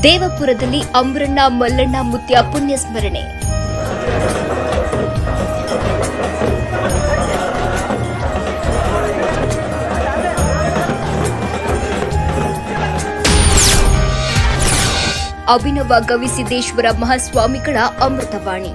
ದೇವಪುರದಲ್ಲಿ ಅಂಬ್ರಣ್ಣ ಮಲ್ಲಣ್ಣ ಮುತ್ಯ ಪುಣ್ಯ ಸ್ಮರಣೆ. ಅಭಿನವ ಗವಿಸಿದ್ದೇಶ್ವರ ಮಹಾಸ್ವಾಮಿಗಳ ಅಮೃತವಾಣಿ.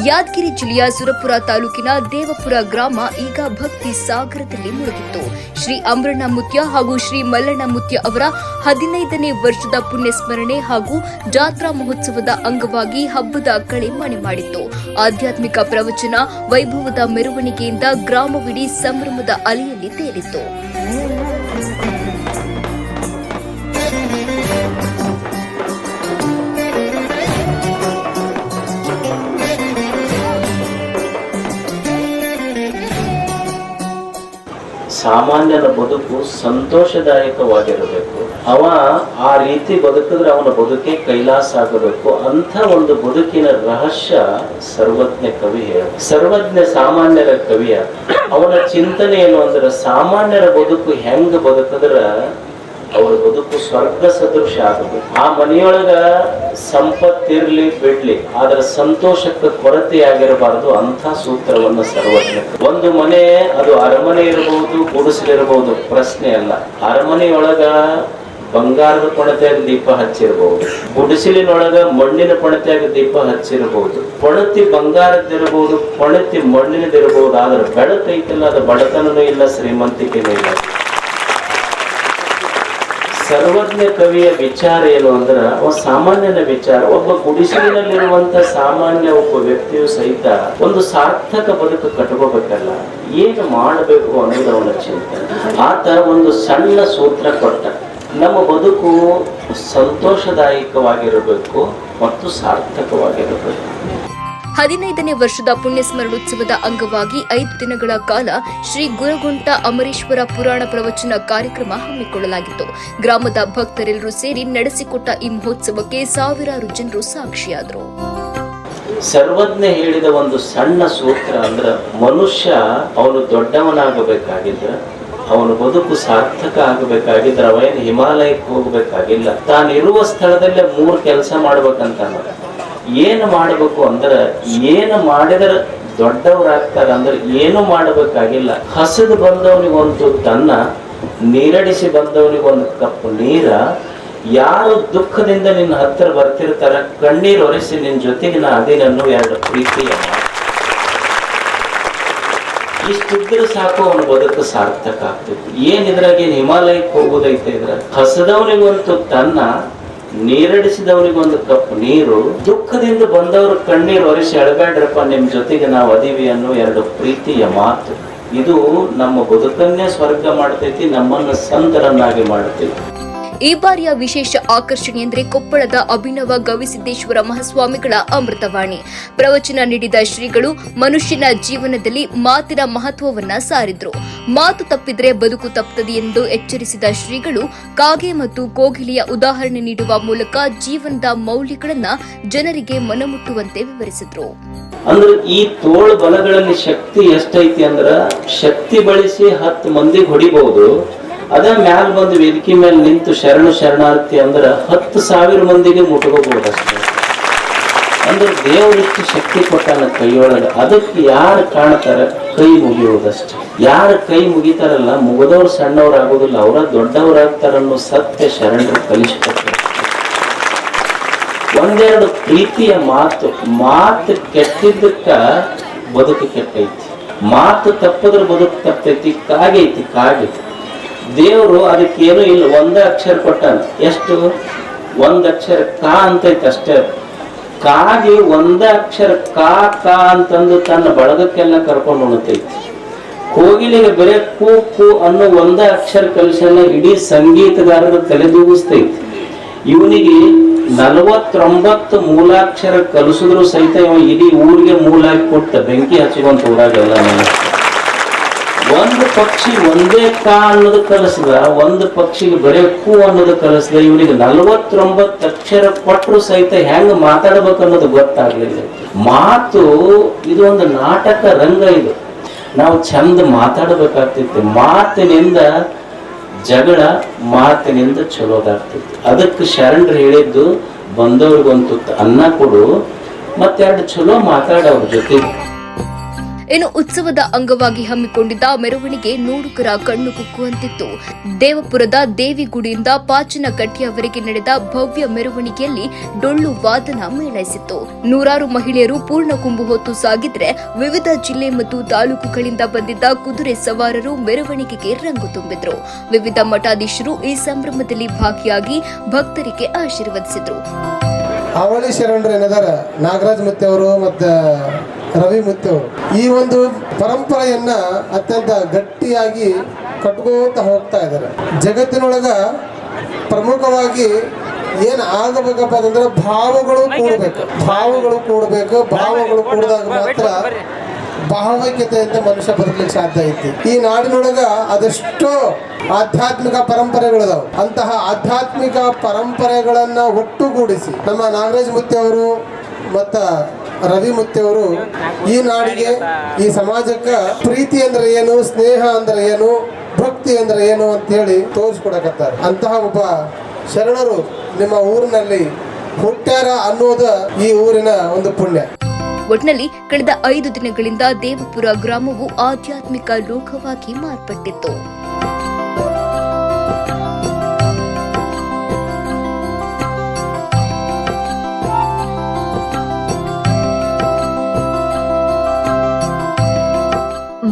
ಯಾದಗಿರಿ ಜಿಲ್ಲೆಯ ಸುರಪುರ ತಾಲೂಕಿನ ದೇವಪುರ ಗ್ರಾಮ ಈಗ ಭಕ್ತಿ ಸಾಗರದಲ್ಲಿ ಮುಳುಗಿತ್ತು. ಶ್ರೀ ಅಂಬ್ರಣ್ಣ ಮುತ್ಯ ಹಾಗೂ ಶ್ರೀ ಮಲ್ಲಣ್ಣ ಮುತ್ಯ ಅವರ 15ನೇ ವರ್ಷದ ಪುಣ್ಯಸ್ಮರಣೆ ಹಾಗೂ ಜಾತ್ರಾ ಮಹೋತ್ಸವದ ಅಂಗವಾಗಿ ಹಬ್ಬದ ಕಳೆ ಮನೆ ಮಾಡಿತ್ತು. ಆಧ್ಯಾತ್ಮಿಕ ಪ್ರವಚನ, ವೈಭವದ ಮೆರವಣಿಗೆಯಿಂದ ಗ್ರಾಮವಿಡೀ ಸಂಭ್ರಮದ ಅಲೆಯಲ್ಲಿ ತೇಲಿತ್ತು. ಸಾಮಾನ್ಯನ ಬದುಕು ಸಂತೋಷದಾಯಕವಾಗಿರಬೇಕು. ಅವ ಆ ರೀತಿ ಬದುಕಿದ್ರೆ ಅವನ ಬದುಕೆ ಕೈಲಾಸ ಆಗಬೇಕು. ಅಂತ ಒಂದು ಬದುಕಿನ ರಹಸ್ಯ ಸರ್ವಜ್ಞ ಕವಿ ಹೇಳ. ಸರ್ವಜ್ಞ ಸಾಮಾನ್ಯರ ಕವಿಯ. ಅವನ ಚಿಂತನೆ ಏನು ಅಂದ್ರೆ, ಸಾಮಾನ್ಯರ ಬದುಕು ಹೆಂಗ ಬದುಕಿದ್ರ ಅವ್ರ ಬದುಕು ಸ್ವರ್ಗ ಸದೃಶ ಆಗಬೇಕು. ಆ ಮನೆಯೊಳಗ ಸಂಪತ್ತಿರ್ಲಿ ಬಿಡ್ಲಿ, ಆದ್ರ ಸಂತೋಷಕ್ಕೆ ಕೊರತೆ ಆಗಿರಬಾರದು. ಅಂತ ಸೂತ್ರವನ್ನ ಸರ್ವಜ್ಞ. ಒಂದು ಮನೆ ಅದು ಅರಮನೆ ಇರಬಹುದು, ಗುಡಿಸಲಿರಬಹುದು, ಪ್ರಶ್ನೆ ಅಲ್ಲ. ಅರಮನೆಯೊಳಗ ಬಂಗಾರದ ಪಣತೆಯಾಗ ದೀಪ ಹಚ್ಚಿರಬಹುದು, ಗುಡಿಸಲಿನೊಳಗ ಮಣ್ಣಿನ ಪಣತೆಯಾಗ ದೀಪ ಹಚ್ಚಿರಬಹುದು. ಪಣತಿ ಬಂಗಾರದ್ದಿರಬಹುದು, ಪಣತಿ ಮಣ್ಣಿನದಿರಬಹುದು. ಆದ್ರೆ ಬೆಳಕೈತಿಲ್ಲ, ಅದು ಬಡತನೂ ಇಲ್ಲ, ಶ್ರೀಮಂತಿಕೆನೂ ಇಲ್ಲ. ಸರ್ವಜ್ಞ ಕವಿಯ ವಿಚಾರ ಏನು ಅಂದ್ರೆ, ಅವ ಸಾಮಾನ್ಯನ ವಿಚಾರ. ಒಬ್ಬ ಗುಡಿಸಲಿನಲ್ಲಿರುವಂತ ಸಾಮಾನ್ಯ ಒಬ್ಬ ವ್ಯಕ್ತಿಯು ಸಹಿತ ಒಂದು ಸಾರ್ಥಕ ಬದುಕು ಕಟ್ಕೋಬೇಕಲ್ಲ, ಏನು ಮಾಡಬೇಕು ಅನ್ನೋದು ಅವನ ಚಿಂತನೆ. ಆತ ಒಂದು ಸಣ್ಣ ಸೂತ್ರ ಕೊಟ್ಟ. ನಮ್ಮ ಬದುಕು ಸಂತೋಷದಾಯಕವಾಗಿರಬೇಕು ಮತ್ತು ಸಾರ್ಥಕವಾಗಿರಬೇಕು. 15ನೇ ವರ್ಷದ ಪುಣ್ಯಸ್ಮರಣೋತ್ಸವದ ಅಂಗವಾಗಿ 5 ದಿನಗಳ ಕಾಲ ಶ್ರೀ ಗುರಗುಂಟ ಅಮರೇಶ್ವರ ಪುರಾಣ ಪ್ರವಚನ ಕಾರ್ಯಕ್ರಮ ಹಮ್ಮಿಕೊಳ್ಳಲಾಗಿತ್ತು. ಗ್ರಾಮದ ಭಕ್ತರೆಲ್ಲರೂ ಸೇರಿ ನಡೆಸಿಕೊಟ್ಟ ಈ ಮಹೋತ್ಸವಕ್ಕೆ ಸಾವಿರಾರು ಜನರು ಸಾಕ್ಷಿಯಾದರು. ಸರ್ವಜ್ಞ ಹೇಳಿದ ಒಂದು ಸಣ್ಣ ಸೂತ್ರ ಅಂದ್ರೆ, ಮನುಷ್ಯ ಅವನು ದೊಡ್ಡವನಾಗಬೇಕಾಗಿದ್ರೆ, ಅವನ ಬದುಕು ಸಾರ್ಥಕ ಆಗಬೇಕಾಗಿದ್ರೆ ಅವೇನು ಹಿಮಾಲಯಕ್ಕೆ ಹೋಗ್ಬೇಕಾಗಿಲ್ಲ. ತಾನಿರುವ ಸ್ಥಳದಲ್ಲೇ 3 ಕೆಲಸ ಮಾಡ್ಬೇಕಂತ. ಏನು ಮಾಡಬೇಕು ಅಂದ್ರೆ, ಏನು ಮಾಡಿದ್ರೆ ದೊಡ್ಡವರಾಗ್ತಾರ ಅಂದ್ರೆ ಏನು ಮಾಡಬೇಕಾಗಿಲ್ಲ. ಹಸಿದು ಬಂದವನಿಗೊಂದು ತನ್ನ, ನೀರಡಿಸಿ ಬಂದವನಿಗೊಂದು ಕಪ್ ನೀರ. ಯಾರು ದುಃಖದಿಂದ ನಿನ್ನ ಹತ್ತಿರ ಬರ್ತಿರ್ತಾರ, ಕಣ್ಣೀರು ಒರೆಸಿ ನಿನ್ನ ಜೊತೆಗೆ ನಾ ಅದೇನನ್ನು 2 ಪ್ರೀತಿಯ. ಇಷ್ಟಿದ್ರೆ ಸಾಕು, ಅವನ ಬದುಕು ಸಾರ್ಥಕ ಆಗ್ತೈತಿ. ಏನಿದ್ರಾಗೇನು ಹಿಮಾಲಯಕ್ಕೆ ಹೋಗೋದೈತೆ ಇದ್ರ. ಹಸದವನಿಗೊಂದು ತನ್ನ, ನೀರಡಿಸಿದವನಿಗೊಂದು ಕಪ್ ನೀರು. ದುಃಖದಿಂದ ಬಂದವರು ಕಣ್ಣೀರು ಒರೆಸಿ ಎಳಬೇಡ್ರಪ್ಪ, ನಿಮ್ ಜೊತೆಗೆ ನಾವು ಅದೀವಿ ಅನ್ನೋ 2 ಪ್ರೀತಿಯ ಮಾತು. ಇದು ನಮ್ಮ ಬದುಕನ್ನೇ ಸ್ವರ್ಗ ಮಾಡ್ತೈತಿ, ನಮ್ಮನ್ನ ಸಂತರನ್ನಾಗಿ ಮಾಡ್ತೈತಿ. ಈ ಬಾರಿಯ ವಿಶೇಷ ಆಕರ್ಷಣೆ ಎಂದರೆ ಕೊಪ್ಪಳದ ಅಭಿನವ ಗವಿಸಿದ್ದೇಶ್ವರ ಮಹಾಸ್ವಾಮಿಗಳ ಅಮೃತವಾಣಿ. ಪ್ರವಚನ ನೀಡಿದ ಶ್ರೀಗಳು ಮನುಷ್ಯನ ಜೀವನದಲ್ಲಿ ಮಾತಿನ ಮಹತ್ವವನ್ನ ಸಾರಿದ್ರು. ಮಾತು ತಪ್ಪಿದ್ರೆ ಬದುಕು ತಪ್ಪುತ್ತದೆ ಎಂದು ಎಚ್ಚರಿಸಿದ ಶ್ರೀಗಳು ಕಾಗೆ ಮತ್ತು ಕೋಗಿಲೆಯ ಉದಾಹರಣೆ ನೀಡುವ ಮೂಲಕ ಜೀವನದ ಮೌಲ್ಯಗಳನ್ನ ಜನರಿಗೆ ಮನಮುಟ್ಟುವಂತೆ ವಿವರಿಸಿದ್ರು. ಅಂದ್ರೆ ಈ ತೋಳು ಬಲಗಳಲ್ಲಿ ಶಕ್ತಿ ಎಷ್ಟೈತಿ ಅಂದ್ರ, ಶಕ್ತಿ ಬಳಸಿ 10 ಮಂದಿಗೆ ಹೊಡಿಬಹುದು. ಅದ ಮ್ಯಾಲ ಬಂದು ವೇದಿಕೆ ಮೇಲೆ ನಿಂತು ಶರಣಾರ್ಥಿ ಅಂದ್ರ 10,000 ಮಂದಿಗೆ ಮುಟ್ಕೋಬಹುದಷ್ಟೇ. ಅಂದ್ರೆ ದೇವರಿಷ್ಟು ಶಕ್ತಿ ಕೊಟ್ಟಾನ ಕೈಯೊಳಗ. ಅದಕ್ಕೆ ಯಾರು ಕಾಣ್ತಾರ, ಕೈ ಮುಗಿಯುವುದಷ್ಟೇ. ಯಾರು ಕೈ ಮುಗಿತಾರಲ್ಲ, ಮುಗಿದವ್ರು ಸಣ್ಣವ್ರಾಗೋದಿಲ್ಲ, ಅವರ ದೊಡ್ಡವರಾಗ್ತಾರನ್ನೋ ಸತ್ಯ ಶರಣರು ಕಲಿಸ್ಕೊಡ್ತಾರೆ. 1-2 ಪ್ರೀತಿಯ ಮಾತು. ಮಾತು ಕೆಟ್ಟಿದ್ದಕ್ಕ ಬದುಕು ಕೆಟ್ಟೈತಿ, ಮಾತು ತಪ್ಪದ್ರ ಬದುಕು ತಪ್ಪೈತಿ. ಕಾಗೈತಿ ಕಾಗೆ. ದೇವರು ಅದಕ್ಕೇನು ಇಲ್ಲ, 1 ಅಕ್ಷರ ಕೊಟ್ಟಾನ. ಎಷ್ಟು? 1 ಅಕ್ಷರ ಕಾ ಅಂತೈತಿ ಅಷ್ಟೇ. ಕಾಗೆ 1 ಅಕ್ಷರ ಕಾ ಕಾ ಅಂತಂದು ತನ್ನ ಬಳಗಕ್ಕೆಲ್ಲ ಕರ್ಕೊಂಡು ಉಣತೈತಿ. ಕೋಗಿಲಿಗೆ ಬರೇ ಕೂ ಕೂ ಅನ್ನೋ 1 ಅಕ್ಷರ ಕಲಿಸನ್ನ ಇಡೀ ಸಂಗೀತಗಾರರ ತಲೆದೂಗಿಸ್ತೈತಿ. ಇವನಿಗೆ 49 ಮೂಲಾಕ್ಷರ ಕಲಿಸಿದ್ರು ಸಹಿತ ಇವ ಇಡೀ ಊರಿಗೆ ಮೂಲಾಗಿ ಕೊಟ್ಟ ಬೆಂಕಿ ಹಚ್ಚಿಕೊಂತ ಊರಾಗೆಲ್ಲ. ಒಂದು ಪಕ್ಷಿ ಒಂದೇ ಕಾ ಅನ್ನೋದು ಕಲಿಸ್ದ, ಒಂದು ಪಕ್ಷಿಗೆ ಬರೇ ಕು ಅನ್ನೋದು ಕಲಿಸ್ದ. ಇವನಿಗೆ 49 ಅಕ್ಷರ ಕೊಟ್ಟರು ಸಹಿತ ಹೆಂಗ್ ಮಾತಾಡ್ಬೇಕು ಅನ್ನೋದು ಗೊತ್ತಾಗ್ಲಿಲ್ಲ. ಮಾತು ಇದು ಒಂದು ನಾಟಕ ರಂಗ. ಇದು ನಾವು ಚಂದ ಮಾತಾಡಬೇಕಾಗ್ತಿತ್ತು. ಮಾತಿನಿಂದ ಜಗಳ, ಮಾತಿನಿಂದ ಚಲೋದಾಗ್ತಿತ್ತು. ಅದಕ್ಕೆ ಶರಣರು ಹೇಳಿದ್ದು, ಬಂದವ್ರಿಗೊಂದು ಅನ್ನ ಕೊಡು, ಮತ್ತೆರಡು ಚಲೋ ಮಾತಾಡೋರ ಜೊತೆ. ಇನ್ನು ಉತ್ಸವದ ಅಂಗವಾಗಿ ಹಮ್ಮಿಕೊಂಡಿದ್ದ ಮೆರವಣಿಗೆ ನೋಡುಗರ ಕಣ್ಣು ಕುಕ್ಕುವಂತಿತ್ತು. ದೇವಪುರದ ದೇವಿ ಗುಡಿಯಿಂದ ಪಾಚನಕಟ್ಟೆಯವರೆಗೆ ನಡೆದ ಭವ್ಯ ಮೆರವಣಿಗೆಯಲ್ಲಿ ಡೊಳ್ಳು ವಾದನ ಮೇಳೈಸಿತ್ತು. ನೂರಾರು ಮಹಿಳೆಯರು ಪೂರ್ಣ ಕುಂಭು ಹೊತ್ತು ಸಾಗಿದ್ರೆ, ವಿವಿಧ ಜಿಲ್ಲೆ ಮತ್ತು ತಾಲೂಕುಗಳಿಂದ ಬಂದಿದ್ದ ಕುದುರೆ ಸವಾರರು ಮೆರವಣಿಗೆಗೆ ರಂಗು ತುಂಬಿದ್ರು. ವಿವಿಧ ಮಠಾಧೀಶರು ಈ ಸಂಭ್ರಮದಲ್ಲಿ ಭಾಗಿಯಾಗಿ ಭಕ್ತರಿಗೆ ಆಶೀರ್ವದಿಸಿದ್ರು. ಅವಳಿ ಶರಣರು ಏನಿದಾರ, ನಾಗರಾಜ್ ಮುತ್ತೆ ಅವರು ಮತ್ತು ರವಿ ಮುತ್ತೆ ಅವರು ಈ ಒಂದು ಪರಂಪರೆಯನ್ನ ಅತ್ಯಂತ ಗಟ್ಟಿಯಾಗಿ ಕಟ್ಕೋತ ಹೋಗ್ತಾ ಇದ್ದಾರೆ. ಜಗತ್ತಿನೊಳಗ ಪ್ರಮುಖವಾಗಿ ಏನ್ ಆಗಬೇಕಪ್ಪ ಅಂತಂದ್ರೆ ಭಾವಗಳು ಕೂಡಬೇಕು. ಭಾವಗಳು ಕೂಡಿದಾಗ ಮಾತ್ರ ಭಾವೈಕ್ಯತೆಯಿಂದ ಮನುಷ್ಯ ಬದುಕಲಿಕ್ಕೆ ಸಾಧ್ಯ ಐತಿ. ಈ ನಾಡಿನೊಳಗ ಅದೆಷ್ಟೋ ಆಧ್ಯಾತ್ಮಿಕ ಪರಂಪರೆಗಳಿದಾವೆ. ಅಂತಹ ಆಧ್ಯಾತ್ಮಿಕ ಪರಂಪರೆಗಳನ್ನ ಒಟ್ಟುಗೂಡಿಸಿ ನಮ್ಮ ನಾಗರಾಜ್ ಮುತ್ತೆ ಅವರು ಮತ್ತ ರವಿ ಮುತ್ತೆ ಅವರು ಈ ನಾಡಿಗೆ, ಈ ಸಮಾಜಕ್ಕೆ ಪ್ರೀತಿ ಅಂದ್ರೆ ಏನು, ಸ್ನೇಹ ಅಂದ್ರೆ ಏನು, ಭಕ್ತಿ ಅಂದ್ರೆ ಏನು ಅಂತ ಹೇಳಿ ತೋರಿಸ್ಕೊಡಕತ್ತಾರೆ. ಅಂತಹ ಒಬ್ಬ ಶರಣರು ನಿಮ್ಮ ಊರಿನಲ್ಲಿ ಹುಟ್ಟ್ಯಾರ ಅನ್ನೋದು ಈ ಊರಿನ ಒಂದು ಪುಣ್ಯ. ಒಟ್ನಲ್ಲಿ ಕಳೆದ 5 ದಿನಗಳಿಂದ ದೇವಪುರ ಗ್ರಾಮವು ಆಧ್ಯಾತ್ಮಿಕ ಲೋಕವಾಗಿ ಮಾರ್ಪಟ್ಟಿತ್ತು.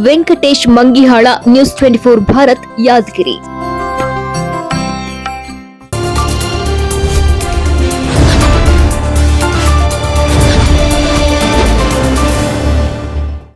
ವೆಂಕಟೇಶ್ ಮಂಗಿಹಾಳ, ನ್ಯೂಸ್ 24 ಭಾರತ್, ಯಾದಗಿರಿ.